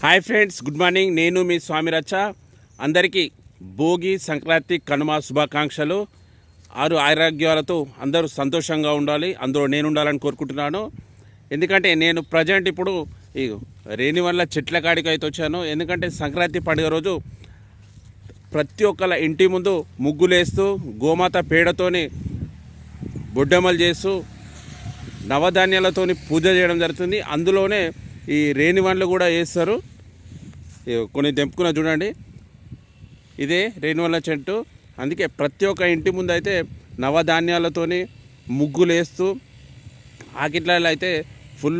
Hi friends, good morning. నేను మీ స్వామి రచ్చ. అందరికీ భోగి, సంక్రాంతి, కనుమ శుభాకాంక్షలు. ఆరు ఆరోగ్యాలతో అందరూ సంతోషంగా ఉండాలి, అందులో నేను ఉండాలని కోరుకుంటున్నాను. ఎందుకంటే నేను ప్రజెంట్ ఇప్పుడు ఈ రేణివల్ల చెట్ల కాడికి అయితే వచ్చాను. ఎందుకంటే సంక్రాంతి పండుగ రోజు ప్రతి ఒక్కళ్ళ ఇంటి ముందు ముగ్గులేస్తూ గోమాత పేడతోని బొడ్డెమ్మలు చేస్తూ నవధాన్యాలతోని పూజ చేయడం జరుగుతుంది. అందులోనే ఈ రేణివన్లు కూడా వేస్తారు. కొన్ని తెంపుకున్న చూడండి, ఇదే రేణివన్ల చెట్టు. అందుకే ప్రతి ఒక్క ఇంటి ముందు అయితే నవధాన్యాలతోని ముగ్గులు వేస్తూ ఆకిట్లలో అయితే ఫుల్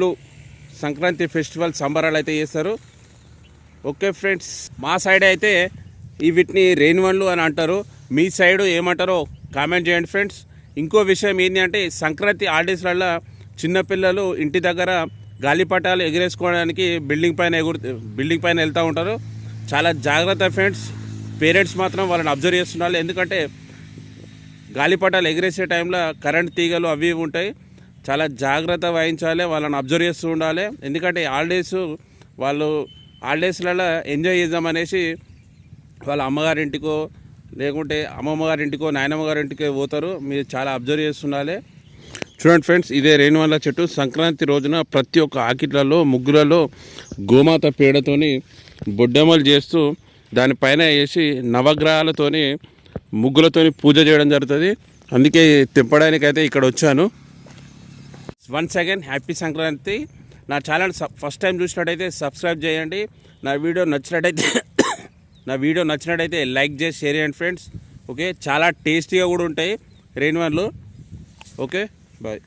సంక్రాంతి ఫెస్టివల్ సంబరాలు అయితే చేస్తారు. ఓకే ఫ్రెండ్స్, మా సైడ్ అయితే వీటిని రేణివన్లు అని అంటారు. మీ సైడు ఏమంటారో కామెంట్ చేయండి ఫ్రెండ్స్. ఇంకో విషయం ఏంటి అంటే, సంక్రాంతి హాలిడేస్లలో చిన్నపిల్లలు ఇంటి దగ్గర గాలిపటాలు ఎగిరేసుకోవడానికి బిల్డింగ్ పైన వెళ్తూ ఉంటారు. చాలా జాగ్రత్త ఫ్రెండ్స్. పేరెంట్స్ మాత్రం వాళ్ళని అబ్జర్వ్ చేస్తున్నారు. ఎందుకంటే గాలిపటాలు ఎగిరేసే టైంలో కరెంట్ తీగలు అవి ఉంటాయి. చాలా జాగ్రత్త వహించాలి, వాళ్ళని అబ్జర్వ్ చేస్తూ ఉండాలి. ఎందుకంటే వాళ్ళు హాలిడేస్లలో ఎంజాయ్ చేద్దామనేసి వాళ్ళ అమ్మగారింటికో లేకుంటే అమ్మమ్మ గారింటికో నాయనమ్మ గారింటికో పోతారు. మీరు చాలా అబ్జర్వ్ చేస్తుండాలి. చూడండి ఫ్రెండ్స్, ఇదే రేణివన్ల చెట్టు. సంక్రాంతి రోజున ప్రతి ఒక్క ఆకిట్లలో ముగ్గులలో గోమాత పేడతోని బొడ్డెమ్మలు చేస్తూ దానిపైన వేసి నవగ్రహాలతోని ముగ్గులతోని పూజ చేయడం జరుగుతుంది. అందుకే తెంపడానికైతే ఇక్కడ వచ్చాను. Once again happy Sankranti. నా ఛానల్ ఫస్ట్ టైం చూసినట్టయితే సబ్స్క్రైబ్ చేయండి. నా వీడియో నచ్చినట్టయితే లైక్ చేసి షేర్ చేయండి ఫ్రెండ్స్. ఓకే, చాలా టేస్టీగా కూడా ఉంటాయి రేణివన్లు. Okay, bye.